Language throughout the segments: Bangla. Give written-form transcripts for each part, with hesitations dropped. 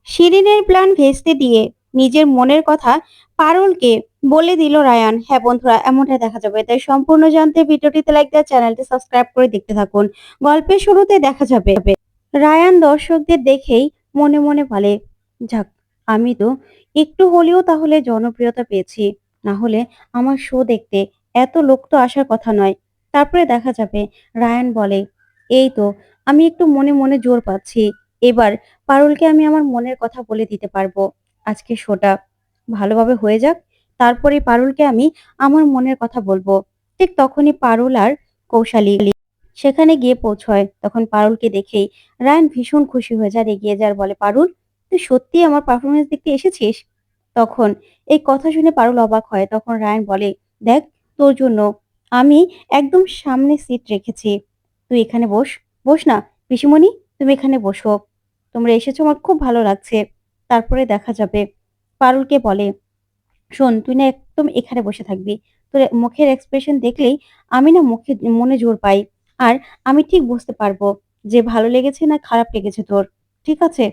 শিরিনের প্ল্যান ভেস্তে দিয়ে নিজের মনের কথা পারুলকে বলে দিল রায়ান। হ্যাঁ বন্ধুরা, এমনটাই দেখা যাবে। তাই সম্পূর্ণ জানতে ভিডিওটিতে লাইক দেওয়া, চ্যানেলটি সাবস্ক্রাইব করে দেখতে থাকুন। গল্পের শুরুতে দেখা যাবে রায়ান দর্শকদের দেখেই মনে মনে বলে, যাক, আমি তো একটু হলেও তাহলে জনপ্রিয়তা পেয়েছি। না হলে আমার শো দেখতে এত লোক তো আসার কথা নয়। তারপরে দেখা যাবে রায়ান বলে, এই তো আমি একটু মনে মনে জোর পাচ্ছি। এবার পারুলকে আমি আমার মনের কথা বলে দিতে পারবো। আজকে শোটা ভালোভাবে হয়ে যাক, তারপরে পারুলকে আমি আমার মনের কথা বলবো। ঠিক তখনই পারুল আর কৌশালী সেখানে গিয়ে পৌঁছয়। তখন পারুলকে দেখেই রায়ান ভীষণ খুশি হয়ে যায়, এগিয়ে যায় আর বলে, পারুল, তুই সত্যি আমার পারফরমেন্স দেখতে এসেছিস? তখন এই কথা শুনে পারুল অবাক হয়। তখন রায়ান বলে, দেখ, তোর জন্য আমি একদম সামনে সিট রেখেছি। তুই এখানে বস। বস না পিসিমণি, তুমি এখানে বসো। তোমরা এসেছো, আমার খুব ভালো লাগছে। তারপরে দেখা যাবে পারুলকে বলে, শোন, তুই না একদম এখানে বসে থাকবি। তোর মুখের এক্সপ্রেশন দেখলেই আমি না মনে জোর পাই। আর আমি ঠিক বুঝতে পারবো যে ভালো লেগেছে না খারাপ লেগেছে তোর। ঠিক আছে?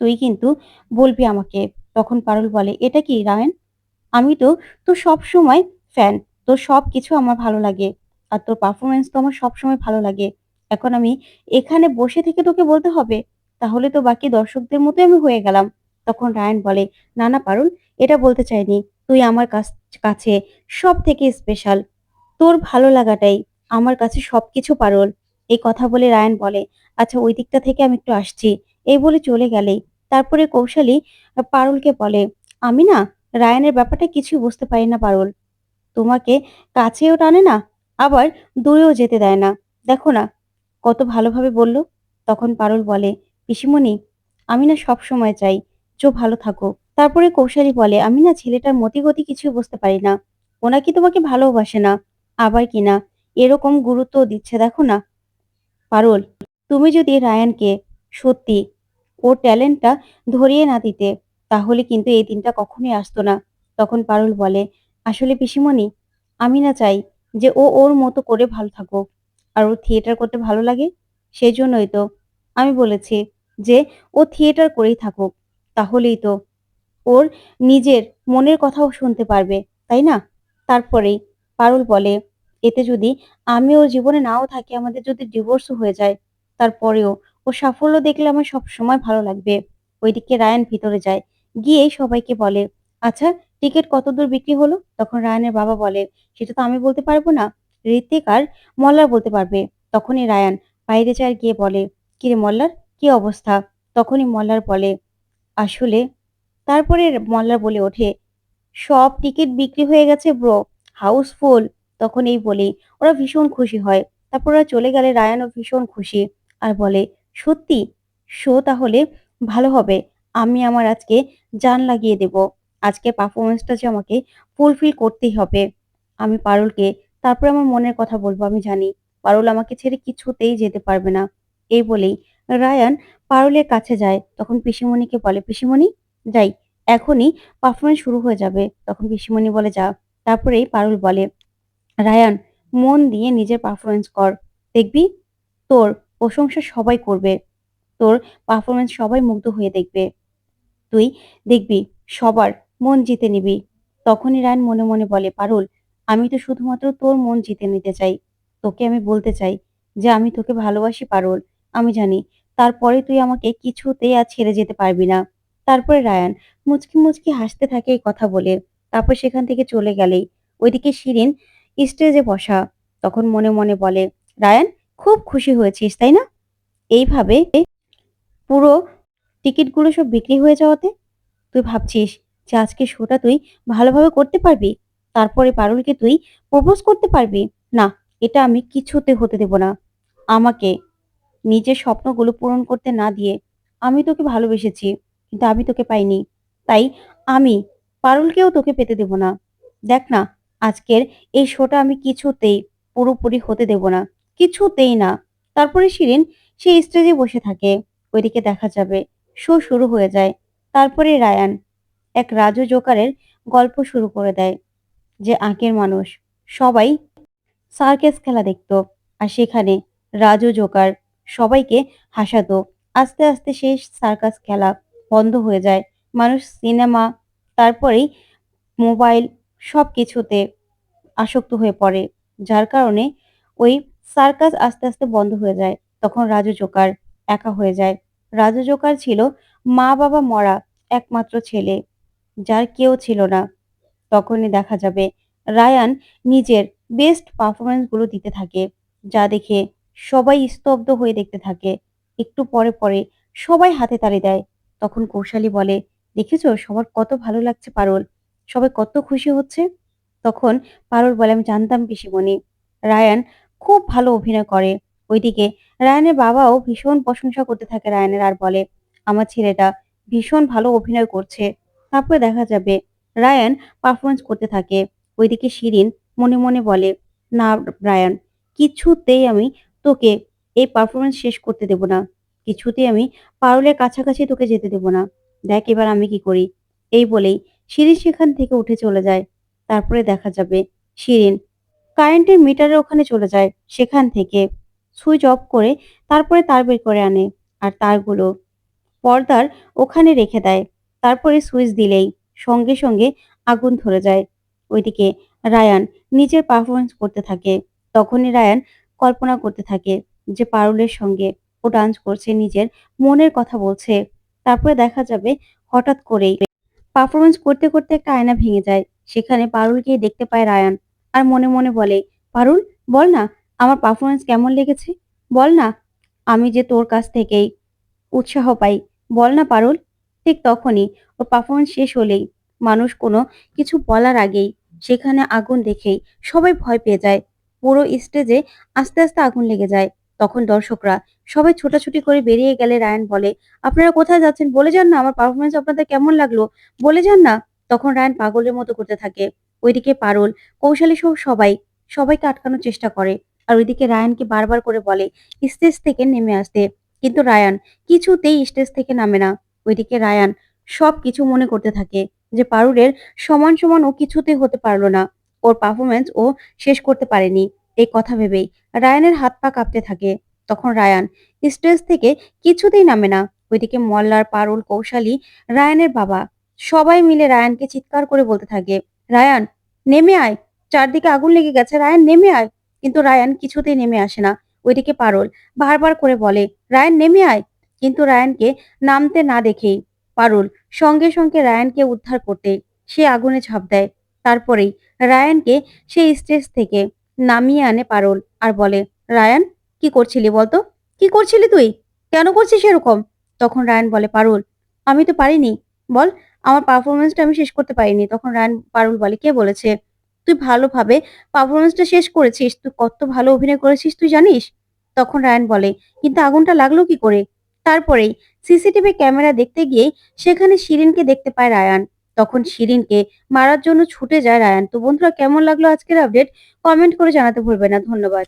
তুই কিন্তু বলবি আমাকে। তখন পারুল বলে, এটা কি রায়ন? আমি তো তোর সবসময় ফ্যান। তোর সবকিছু আমার ভালো লাগে। আর তোর পারফরম্যান্স তো আমার সবসময় ভালো লাগে। এখন আমি এখানে বসে থেকে তোকে বলতে হবে? তাহলে তো বাকি দর্শকদের মতোই আমি হয়ে গেলাম। তখন রায়ান বলে, না, না পারুল, এটা বলতে চাইনি। তুই আমার কাছে সবথেকে স্পেশাল। তোর ভালো লাগাটাই আমার কাছে সবকিছু পারুল। এই কথা বলে রায়ান বলে, আচ্ছা ওই দিকটা থেকে আমি একটু আসছি। এই বলে চলে গেলেই তারপরে কৌশালী পারুলকে বলে, আমি না রায়ানের ব্যাপারটা কিছুই বুঝতে পারি না পারুল। তোমাকে কাছেও টানে না, আবার দূরেও যেতে দেয় না। দেখো না কত ভালোভাবে বলল। তখন পারুল বলে, পিসিমণি, আমি না সবসময় চাই জো ভালো থাকো। তারপরে কৌশালী বলে, আমি না ছেলেটার মতিগতি কিছুই বুঝতে পারি না। ও নাকি তোমাকে ভালোবাসে না, আবার কিনা এরকম গুরুত্ব দিচ্ছে। দেখো না পারুল, তুমি যদি রায়ানকে সত্যি ওর ট্যালেন্টটা ধরিয়ে না দিতে, তাহলে কিন্তু এই দিনটা কখনোই আসতো না। তখন পারুল বলে, আসলে পিসিমণি, আমি না চাই যে ও ওর মতো করে ভালো থাকুক। আর ওর থিয়েটার করতে ভালো লাগে, সেই জন্যই তো আমি বলেছি যে ও থিয়েটার করেই থাকুক। তাহলেই তো ওর নিজের মনের কথাও শুনতে পারবে, তাই না? তারপরেই পারুল বলে, এতে যদি আমি ওর জীবনে নাও থাকি, আমাদের যদি ডিভোর্সও হয়ে যায়, তারপরেও ওর সাফল্য দেখলে আমার সবসময় ভালো লাগবে। ওইদিকে রায়ান ভিতরে যায়, গিয়ে সবাইকে বলে, আচ্ছা, টিকিট কতদূর বিক্রি হলো? তখন রায়ানের বাবা বলে, সেটা তো আমি বলতে পারবো না, ঋত্বিক আর মল্লার বলতে পারবে। তখনই রায়ান বাইরে যায় আর গিয়ে বলে, কিরে মল্লার, কি অবস্থা? তখনই মল্লার বলে, আসলে তারপরে মল্লার বলে ওঠে, সব টিকিট বিক্রি হয়ে গেছে ব্রো, হাউসফুল। তখন এই বলেই ওরা ভীষণ খুশি হয়। তারপর ওরা চলে গেলে রায়ানও ভীষণ খুশি আর বলে, সত্যি শো তাহলে ভালো হবে। আমি আমার আজকে জান লাগিয়ে দেব। আজকের পারফরমেন্সটা যে আমাকে ফুলফিল করতেই হবে। আমি পারুলকে তারপরে আমার মনের কথা বলবো। আমি জানি পারুল আমাকে ছেড়ে কিছুতেই যেতে পারবে না। এই বলেই রায়ান পারুলের কাছে যায়। তখন পিসিমণিকে বলে, পিসিমণি, যাই, এখনই পারফরমেন্স শুরু হয়ে যাবে। তখন পিসিমণি বলে, যা। তারপরেই পারুল বলে, রায়ান, মন দিয়ে নিজের পারফরমেন্স কর। দেখবি তোর প্রশংসা সবাই করবে। তোর পারফরমেন্স সবাই মুগ্ধ হয়ে দেখবে। তুই দেখবি সবার মন জিতে নিবি। তখনই রায়ান মনে মনে বলে, পারুল, আমি তো শুধুমাত্র তোর মন জিতে নিতে চাই। তোকে আমি বলতে চাই যে আমি তোকে ভালোবাসি পারুল। আমি জানি তারপরে তুই আমাকে কিছুতেই আর ছেড়ে যেতে পারবি না। তারপরে রায়ান মুচকি মুচকি হাসতে থাকে এই কথা বলে। তারপর সেখান থেকে চলে গেলেই ওইদিকে শিরিন স্টেজে বসা। তখন মনে মনে বলে, রায়ান, খুব খুশি হয়েছিস তাই না? এইভাবে পুরো টিকিটগুলো সব বিক্রি হয়ে যাওয়াতে তুই ভাবছিস যে আজকে শোটা তুই ভালোভাবে করতে পারবি? তারপরে পারুলকে তুই প্রপোজ করতে পারবি? না, এটা আমি কিছুতে হতে দেব না। আমাকে নিজের স্বপ্নগুলো পূরণ করতে না দিয়ে আমি তোকে ভালোবেসেছি, কিন্তু আমি তোকে পাইনি। তাই আমি পারুলকেও তোকে পেতে দেব না। দেখ না, আজকের এই শোটা আমি কিছুতেই পুরোপুরি হতে দেব না। কিছুতেই না। তারপরে শিরিন সেই স্টেজে বসে থাকে। ওইদিকে দেখা যাবে শো শুরু হয়ে যায়। তারপরে রায়ান এক রাজু জোকারের গল্প শুরু করে দেয় যে আগের মানুষ সবাই সার্কাস খেলা দেখতো, আর সেখানে রাজু জোকার সবাইকে হাসাতো। আস্তে আস্তে সেই সার্কাস খেলা বন্ধ হয়ে যায়। মানুষ সিনেমা, তারপরেই মোবাইল সবকিছুতে আসক্ত হয়ে পড়ে। যার কারণে ওই সার্কাস আস্তে, আস্তে বন্ধ হয়ে যায়। তখন রাজু জোকার একা হয়ে যায়। রাজু জোকার ছিল মা-বাবা মরা একমাত্র ছেলে, যার কেউ ছিল না। তখনই দেখা যাবে রায়ান নিজের বেস্ট পারফরম্যান্স গুলো দিতে থাকে। যা দেখে সবাই স্তব্ধ হয়ে দেখতে থাকে। একটু পরে, পরে সবাই হাতে তালি দেয়। তখন কৌশালী বলে, "দেখেছো সবার কত ভালো লাগছে পারুল। সবাই কত খুশি হচ্ছে।" তখন পারুল বলে, "আমি জানতাম পিসিমণি। রায়ান খুব ভালো অভিনয় করে।" ওইদিকে রায়ানের বাবাও ভীষণ প্রশংসা করতে থাকে রায়ানের আর বলে, "আমার ছেলেটা ভীষণ ভালো অভিনয় করছে।" তারপরে দেখা যাবে রায়ান পারফরম্যান্স করতে থাকে। ওইদিকে শিরিন মনে, মনে বলে, "না রায়ান, কিছুতেই আমি তোকে এই পারফরম্যান্স শেষ করতে দেব না। কিছুতেই আমি পারুলের কাছাকাছি তোকে যেতে দেব না। দেখ এবার আমি কি করি।" এই বলেই শিরিন সেখান থেকে উঠে চলে যায়। তারপরে দেখা যাবে শিরিন কারেন্টের মিটারের ওখানে চলে যায়। সেখান থেকে সুইচ অফ করে তারপরে তার বের করে আনে। আর তারগুলো পর্দার ওখানে রেখে দেয়। তারপরে সুইচ দিলেই সঙ্গে, সঙ্গে আগুন ধরে যায়। ওইদিকে রায়ান নিজের পারফরম্যান্স করতে থাকে। তখনই রায়ান কল্পনা করতে থাকে যে পারুলের সঙ্গে ও ডান্স করছে, নিজের মনের কথা বলছে। তারপরে দেখা যাবে হঠাৎ করেই পারফরম্যান্স করতে, করতে একটা আয়না ভেঙে যায়। সেখানে পারুলকেই দেখতে পায় রায়ান। আর মনে, মনে বলে, "পারুল বল না আমার পারফরম্যান্স কেমন লেগেছে? বল না আমি যে তোর কাছ থেকেই উৎসাহ পাই। বল না পারুল।" ঠিক তখনই ওর পারফরম্যান্স শেষ হলেই মানুষ কোনো কিছু বলার আগেই সেখানে আগুন দেখেই সবাই ভয় পেয়ে যায়। পুরো স্টেজে আস্তে, আস্তে আগুন লেগে যায়। তখন দর্শকরা সবাই ছোটাছুটি করে বেরিয়ে গেলে রায়ান বলে, "আপনারা কোথায় যাচ্ছেন? বলে যান না আমার পারফরম্যান্স আপনাদের কেমন লাগলো? বলে যান না।" তখন রায়ান পাগলের মতো করতে থাকে। ওইদিকে পারুল, কৌশালী সহ সবাই সবাইকে আটকানোর চেষ্টা করে। আর ওইদিকে রায়ানকে বারবার করে বলে স্টেজ থেকে নেমে আসতে। কিন্তু রায়ান কিছুতেই স্টেজ থেকে নামে না। ওইদিকে রায়ান সবকিছু মনে করতে থাকে যে পারুলের সমান, সমান ও কিছুতেই হতে পারল না। ওর পারফরম্যান্স ও শেষ করতে পারেনি। এই কথা ভেবেই রায়ানের হাত পা কাঁপতে থাকে। তখন রায়ান স্টেজ থেকে কিছুতেই নামে না। ওইদিকে মল্লার, পারুল, কৌশালী, রায়ানের বাবা সবাই মিলে রায়ানকে চিৎকার করে বলতে থাকে, "রায়ান নেমে আয়! চারদিকে আগুন লেগে গেছে। রায়ান নেমে আয়!" কিন্তু রায়ান কিছুতেই নেমে আসে না। ওইদিকে পারুল বারবার করে বলে, "রায়ান নেমে আয়!" কিন্তু রায়ানকে নামতে না দেখেই পারুল সঙ্গে, সঙ্গে রায়ানকে উদ্ধার করতে সে আগুনে ঝাঁপ দেয়। তারপরেই রায়ানকে সেই স্টেজ থেকে নামিয়ে আনে পারুল আর বলে, "রায়ান কি করছিলি বলতো? কি করছিলি তুই? কেন করছিস এরকম?" তখন রায়ান বলে, "পারুল আমি তো পারিনি। বল আমার পারফরম্যান্সটা আমি শেষ করতে পারিনি।" তখন পারুল বলে, "কে বলেছে? তুই ভালোভাবে পারফরম্যান্সটা শেষ করেছিস। তুই কত ভালো অভিনয় করেছিস তুই জানিস?" তখন রায়ান বলে, "কিন্তু আগুনটা লাগলো কি করে?" তারপরেই সিসিটিভি ক্যামেরা দেখতে গিয়েই সেখানে শিরিনকে দেখতে পায় রায়ান। তখন শিরিনকে মারার জন্য ছুটে যায় রায়ান। তো বন্ধুরা কেমন লাগলো আজকের আপডেট? কমেন্ট করে জানাতে ভুলবে না। ধন্যবাদ।